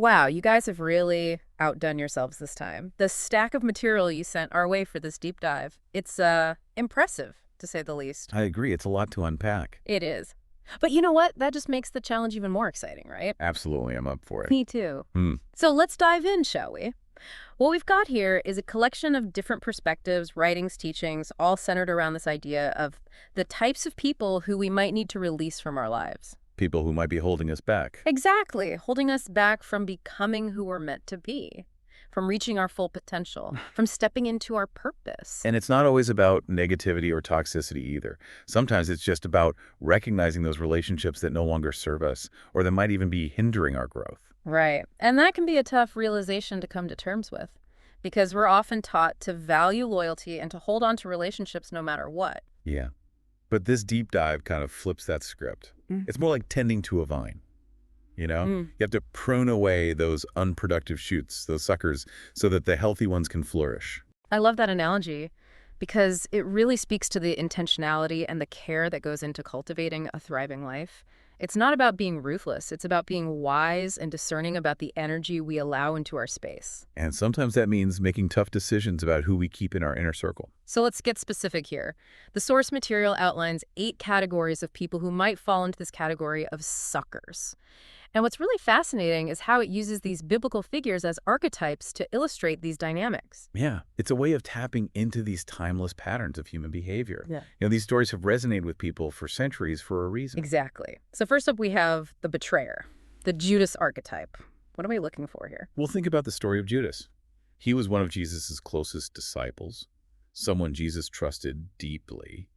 Wow, you guys have really outdone yourselves this time. The stack of material you sent our way for this deep dive, it's impressive, to say the least. I agree. It's a lot to unpack. It is. But you know what? That just makes the challenge even more exciting, right? Absolutely, I'm up for it. Me too. Hmm. So let's dive in, shall we? What we've got here is a collection of different perspectives, writings, teachings, all centered around this idea of the types of people who we might need to release from our lives. People who might be holding us back. Exactly, holding us back from becoming who we're meant to be, from reaching our full potential, from stepping into our purpose. And it's not always about negativity or toxicity either. Sometimes it's just about recognizing those relationships that no longer serve us, or that might even be hindering our growth. Right, and that can be a tough realization to come to terms with, because we're often taught to value loyalty and to hold on to relationships no matter what. Yeah. But this deep dive kind of flips that script. It's more like tending to a vine. You have to prune away those unproductive shoots, those suckers, so that the healthy ones can flourish. I love that analogy because it really speaks to the intentionality and the care that goes into cultivating a thriving life. It's not about being ruthless. It's about being wise and discerning about the energy we allow into our space. And sometimes that means making tough decisions about who we keep in our inner circle. So let's get specific here. The source material outlines 8 categories of people who might fall into this category of suckers. And what's really fascinating is how it uses these biblical figures as archetypes to illustrate these dynamics. Yeah, it's a way of tapping into these timeless patterns of human behavior. Yeah. These stories have resonated with people for centuries for a reason. Exactly. So first up, we have the betrayer, the Judas archetype. What am I looking for here? Well, think about the story of Judas. He was one of Jesus's closest disciples, someone Jesus trusted deeply.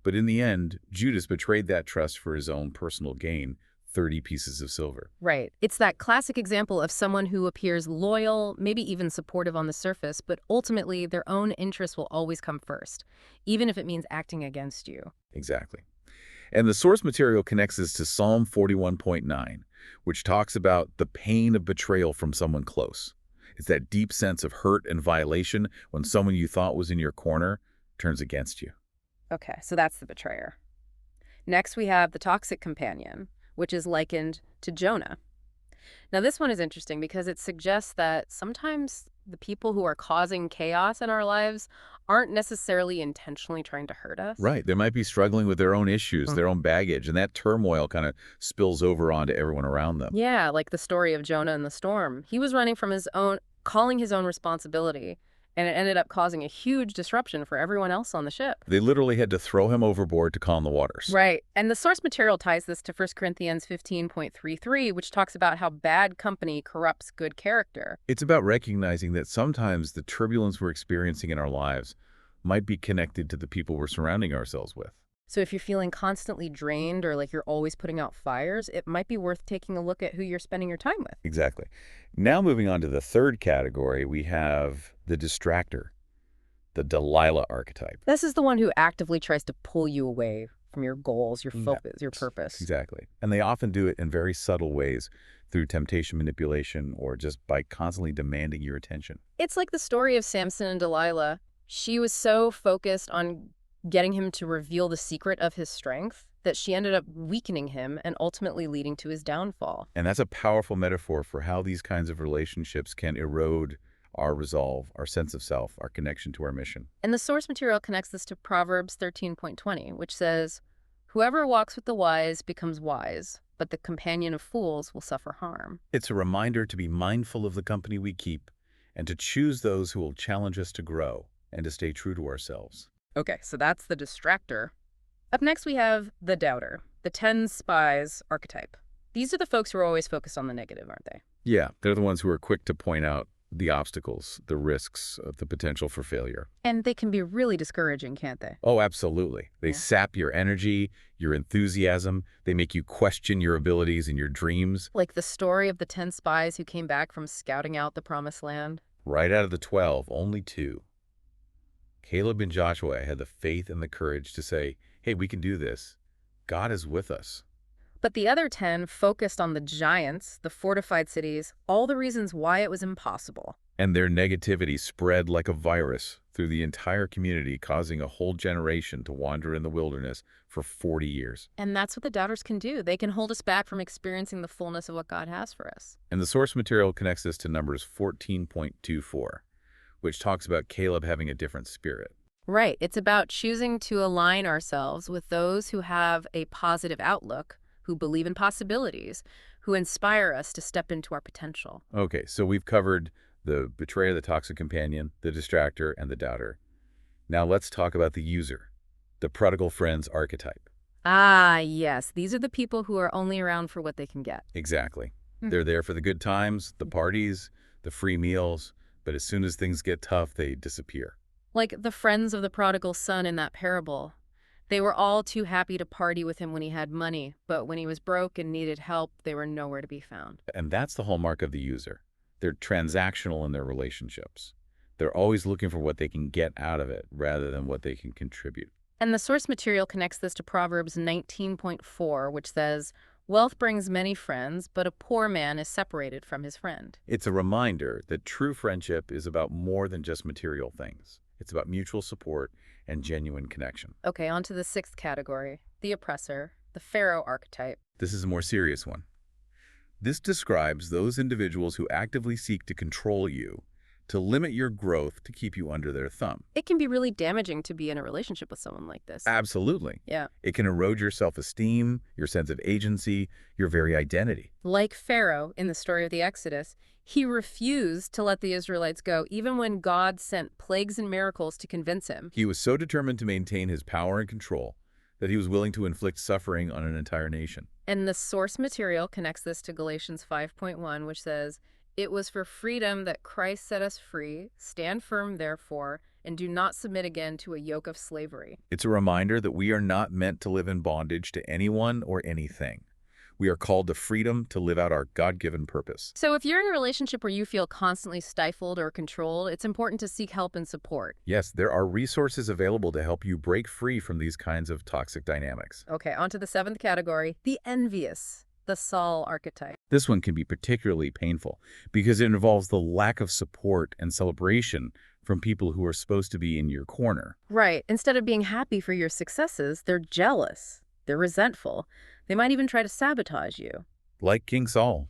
But in the end, Judas betrayed that trust for his own personal gain, 30 pieces of silver. Right. It's that classic example of someone who appears loyal, maybe even supportive on the surface, but ultimately their own interests will always come first, even if it means acting against you. Exactly. And the source material connects us to Psalm 41.9, which talks about the pain of betrayal from someone close. It's that deep sense of hurt and violation when someone you thought was in your corner turns against you. Okay, so that's the betrayer. Next, we have the toxic companion, which is likened to Jonah. Now, this one is interesting because it suggests that sometimes the people who are causing chaos in our lives aren't necessarily intentionally trying to hurt us. Right. They might be struggling with their own issues, their own baggage, and that turmoil kind of spills over onto everyone around them. Yeah, like the story of Jonah and the storm. He was running from his own, calling his own responsibility, and it ended up causing a huge disruption for everyone else on the ship. They literally had to throw him overboard to calm the waters. Right. And the source material ties this to 1 Corinthians 15.33, which talks about how bad company corrupts good character. It's about recognizing that sometimes the turbulence we're experiencing in our lives might be connected to the people we're surrounding ourselves with. So if you're feeling constantly drained or like you're always putting out fires, it might be worth taking a look at who you're spending your time with. Exactly. Now moving on to the third category, we have the distractor, the Delilah archetype. This is the one who actively tries to pull you away from your goals, your focus, your purpose. Exactly. And they often do it in very subtle ways through temptation manipulation or just by constantly demanding your attention. It's like the story of Samson and Delilah. She was so focused on getting him to reveal the secret of his strength that she ended up weakening him and ultimately leading to his downfall. And that's a powerful metaphor for how these kinds of relationships can erode our resolve, our sense of self, our connection to our mission. And the source material connects this to Proverbs 13.20, which says, "Whoever walks with the wise becomes wise, but the companion of fools will suffer harm." It's a reminder to be mindful of the company we keep and to choose those who will challenge us to grow and to stay true to ourselves. Okay, so that's the distractor. Up next, we have the doubter, the 10 spies archetype. These are the folks who are always focused on the negative, aren't they? Yeah, they're the ones who are quick to point out the obstacles, the risks, the potential for failure. And they can be really discouraging, can't they? Oh, absolutely. They sap your energy, your enthusiasm. They make you question your abilities and your dreams. Like the story of the 10 spies who came back from scouting out the promised land. Right out of the 12, only 2. Caleb and Joshua had the faith and the courage to say, hey, we can do this. God is with us. But the other 10 focused on the giants, the fortified cities, all the reasons why it was impossible. And their negativity spread like a virus through the entire community, causing a whole generation to wander in the wilderness for 40 years. And that's what the doubters can do. They can hold us back from experiencing the fullness of what God has for us. And the source material connects this to Numbers 14.24, which talks about Caleb having a different spirit. Right. It's about choosing to align ourselves with those who have a positive outlook, who believe in possibilities, who inspire us to step into our potential. Okay, so we've covered the betrayer, the toxic companion, the distractor, and the doubter. Now let's talk about the user, the prodigal friends archetype. Ah, yes. These are the people who are only around for what they can get. Exactly. Hmm. They're there for the good times, the parties, the free meals, but as soon as things get tough, they disappear. Like the friends of the prodigal son in that parable. They were all too happy to party with him when he had money, but when he was broke and needed help, they were nowhere to be found. And that's the hallmark of the user. They're transactional in their relationships. They're always looking for what they can get out of it rather than what they can contribute. And the source material connects this to Proverbs 19.4, which says, "Wealth brings many friends, but a poor man is separated from his friend." It's a reminder that true friendship is about more than just material things. It's about mutual support and genuine connection. Okay, on to the sixth category, the oppressor, the Pharaoh archetype. This is a more serious one. This describes those individuals who actively seek to control you, to limit your growth, to keep you under their thumb. It can be really damaging to be in a relationship with someone like this. Absolutely. Yeah. It can erode your self-esteem, your sense of agency, your very identity. Like Pharaoh in the story of the Exodus, he refused to let the Israelites go, even when God sent plagues and miracles to convince him. He was so determined to maintain his power and control that he was willing to inflict suffering on an entire nation. And the source material connects this to Galatians 5.1, which says, "It was for freedom that Christ set us free. Stand firm, therefore, and do not submit again to a yoke of slavery." It's a reminder that we are not meant to live in bondage to anyone or anything. We are called to freedom to live out our God-given purpose. So if you're in a relationship where you feel constantly stifled or controlled, it's important to seek help and support. Yes, there are resources available to help you break free from these kinds of toxic dynamics. Okay, on to the seventh category, the envious, the Saul archetype. This one can be particularly painful because it involves the lack of support and celebration from people who are supposed to be in your corner. Right. Instead of being happy for your successes, they're jealous. They're resentful. They might even try to sabotage you. Like King Saul.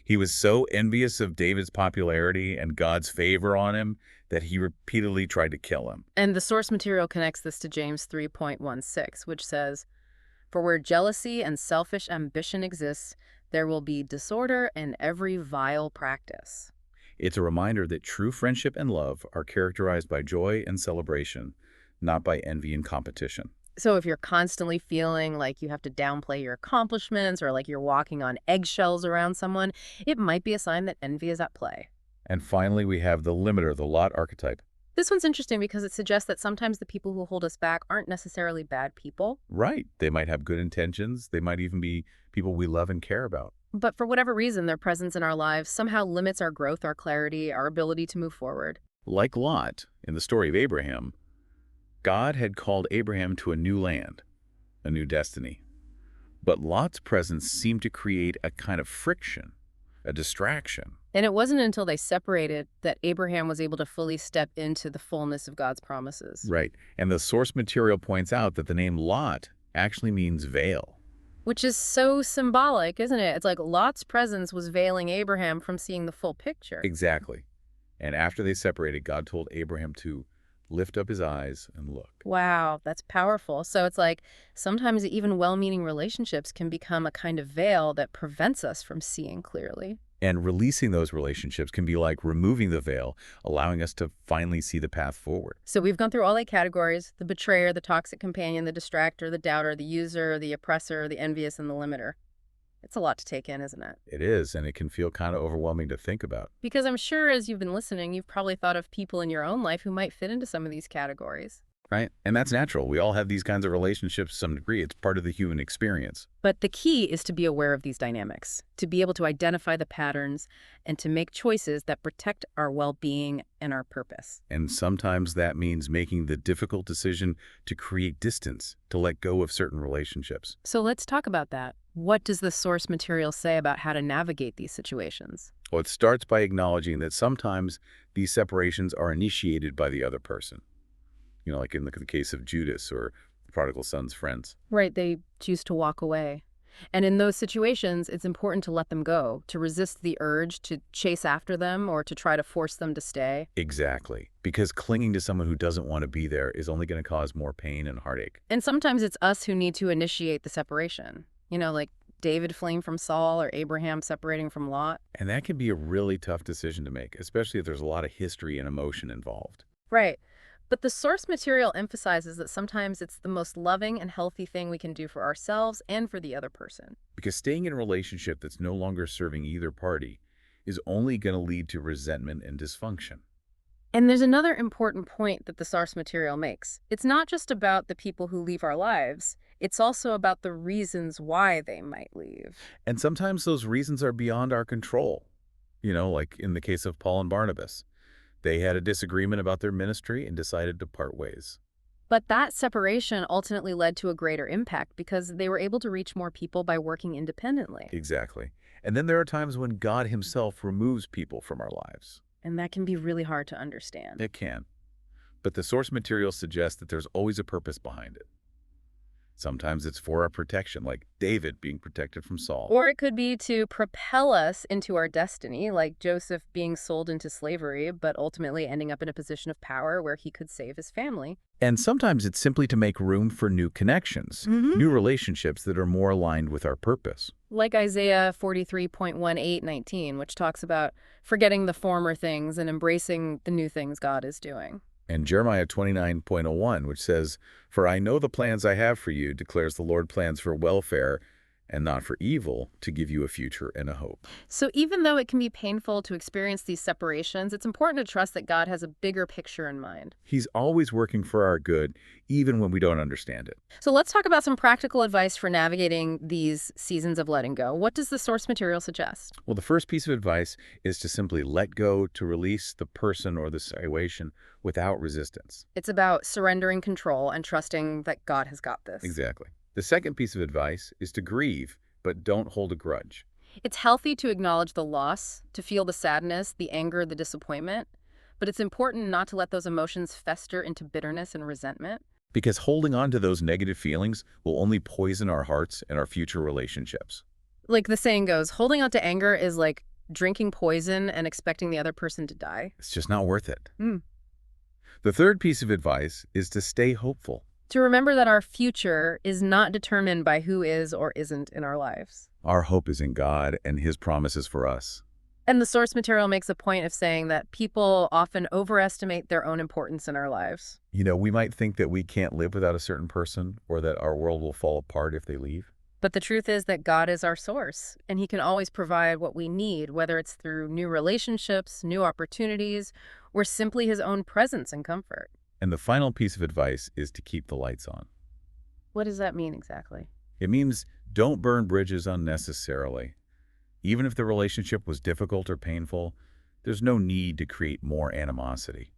He was so envious of David's popularity and God's favor on him that he repeatedly tried to kill him. And the source material connects this to James 3.16, which says, "For where jealousy and selfish ambition exists, there will be disorder and every vile practice." It's a reminder that true friendship and love are characterized by joy and celebration, not by envy and competition. So if you're constantly feeling like you have to downplay your accomplishments or like you're walking on eggshells around someone, it might be a sign that envy is at play. And finally, we have the limiter, the Lot archetype. This one's interesting because it suggests that sometimes the people who hold us back aren't necessarily bad people, Right. They might have good intentions. They might even be people we love and care about. but for whatever reason, their presence in our lives somehow limits our growth, our clarity, our ability to move forward. Like Lot, in the story of Abraham, God had called Abraham to a new land, a new destiny. But Lot's presence seemed to create a kind of friction, a distraction. And it wasn't until they separated that Abraham was able to fully step into the fullness of God's promises. Right. And the source material points out that the name Lot actually means veil. Which is so symbolic, isn't it? It's like Lot's presence was veiling Abraham from seeing the full picture. Exactly. And after they separated, God told Abraham to lift up his eyes and look. Wow, that's powerful. So it's like sometimes even well-meaning relationships can become a kind of veil that prevents us from seeing clearly. And releasing those relationships can be like removing the veil, allowing us to finally see the path forward. So we've gone through all 8 categories: the betrayer, the toxic companion, the distractor, the doubter, the user, the oppressor, the envious, and the limiter. It's a lot to take in, isn't it? It is, and it can feel kind of overwhelming to think about. Because I'm sure as you've been listening, you've probably thought of people in your own life who might fit into some of these categories. right? And that's natural. We all have these kinds of relationships to some degree. It's part of the human experience. But the key is to be aware of these dynamics, to be able to identify the patterns, and to make choices that protect our well-being and our purpose. And sometimes that means making the difficult decision to create distance, to let go of certain relationships. So let's talk about that. What does the source material say about how to navigate these situations? Well, it starts by acknowledging that sometimes these separations are initiated by the other person. Like in the case of Judas or the prodigal son's friends. Right, they choose to walk away. And in those situations, it's important to let them go, to resist the urge to chase after them or to try to force them to stay. Exactly. Because clinging to someone who doesn't want to be there is only going to cause more pain and heartache. And sometimes it's us who need to initiate the separation. Like David fleeing from Saul or Abraham separating from Lot. And that can be a really tough decision to make, especially if there's a lot of history and emotion involved. Right. But the source material emphasizes that sometimes it's the most loving and healthy thing we can do for ourselves and for the other person. Because staying in a relationship that's no longer serving either party is only going to lead to resentment and dysfunction. And there's another important point that the source material makes. It's not just about the people who leave our lives. It's also about the reasons why they might leave. And sometimes those reasons are beyond our control. Like in the case of Paul and Barnabas. They had a disagreement about their ministry and decided to part ways. But that separation ultimately led to a greater impact because they were able to reach more people by working independently. Exactly. And then there are times when God himself removes people from our lives. And that can be really hard to understand. It can. But the source material suggests that there's always a purpose behind it. Sometimes it's for our protection, like David being protected from Saul. Or it could be to propel us into our destiny, like Joseph being sold into slavery, but ultimately ending up in a position of power where he could save his family. And sometimes it's simply to make room for new connections, new relationships that are more aligned with our purpose. Like Isaiah 43.18-19, which talks about forgetting the former things and embracing the new things God is doing. And Jeremiah 29.01, which says, "For I know the plans I have for you, declares the Lord, plans for welfare and not for evil, to give you a future and a hope." So even though it can be painful to experience these separations, it's important to trust that God has a bigger picture in mind. He's always working for our good, even when we don't understand it. So let's talk about some practical advice for navigating these seasons of letting go. What does the source material suggest? Well, the first piece of advice is to simply let go, to release the person or the situation without resistance. It's about surrendering control and trusting that God has got this. Exactly. The second piece of advice is to grieve, but don't hold a grudge. It's healthy to acknowledge the loss, to feel the sadness, the anger, the disappointment, but it's important not to let those emotions fester into bitterness and resentment. Because holding on to those negative feelings will only poison our hearts and our future relationships. Like the saying goes, holding on to anger is like drinking poison and expecting the other person to die. It's just not worth it. Mm. The third piece of advice is to stay hopeful. To remember that our future is not determined by who is or isn't in our lives. Our hope is in God and his promises for us. And the source material makes a point of saying that people often overestimate their own importance in our lives. We might think that we can't live without a certain person or that our world will fall apart if they leave. But the truth is that God is our source, and he can always provide what we need, whether it's through new relationships, new opportunities, or simply his own presence and comfort. And the final piece of advice is to keep the lights on. What does that mean exactly? It means don't burn bridges unnecessarily. Even if the relationship was difficult or painful, there's no need to create more animosity.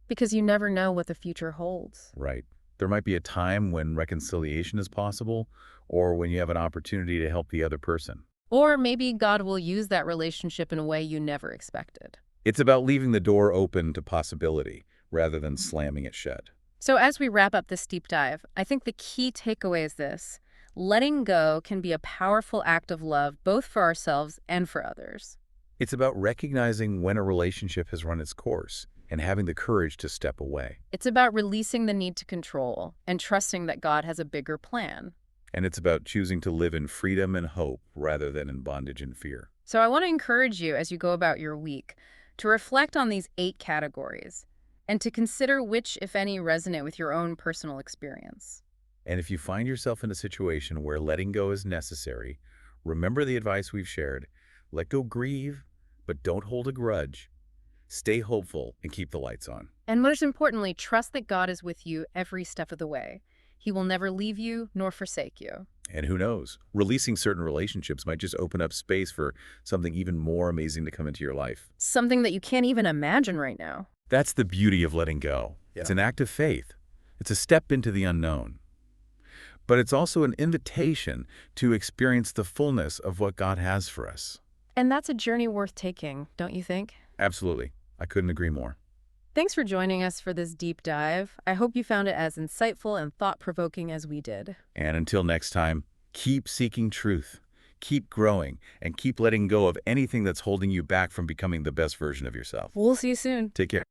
Because you never know what the future holds. Right. There might be a time when reconciliation is possible, or when you have an opportunity to help the other person. Or maybe God will use that relationship in a way you never expected. It's about leaving the door open to possibility rather than slamming it shut. So as we wrap up this deep dive, I think the key takeaway is this. Letting go can be a powerful act of love, both for ourselves and for others. It's about recognizing when a relationship has run its course and having the courage to step away. It's about releasing the need to control and trusting that God has a bigger plan. And it's about choosing to live in freedom and hope rather than in bondage and fear. So I want to encourage you as you go about your week to reflect on these 8 categories and to consider which, if any, resonate with your own personal experience. And if you find yourself in a situation where letting go is necessary, remember the advice we've shared. Let go, grieve, but don't hold a grudge. Stay hopeful and keep the lights on. And most importantly, trust that God is with you every step of the way. He will never leave you nor forsake you. And who knows, releasing certain relationships might just open up space for something even more amazing to come into your life. Something that you can't even imagine right now. That's the beauty of letting go. Yeah. It's an act of faith. It's a step into the unknown. But it's also an invitation to experience the fullness of what God has for us. And that's a journey worth taking, don't you think? Absolutely. I couldn't agree more. Thanks for joining us for this deep dive. I hope you found it as insightful and thought-provoking as we did. And until next time, keep seeking truth, keep growing, and keep letting go of anything that's holding you back from becoming the best version of yourself. We'll see you soon. Take care.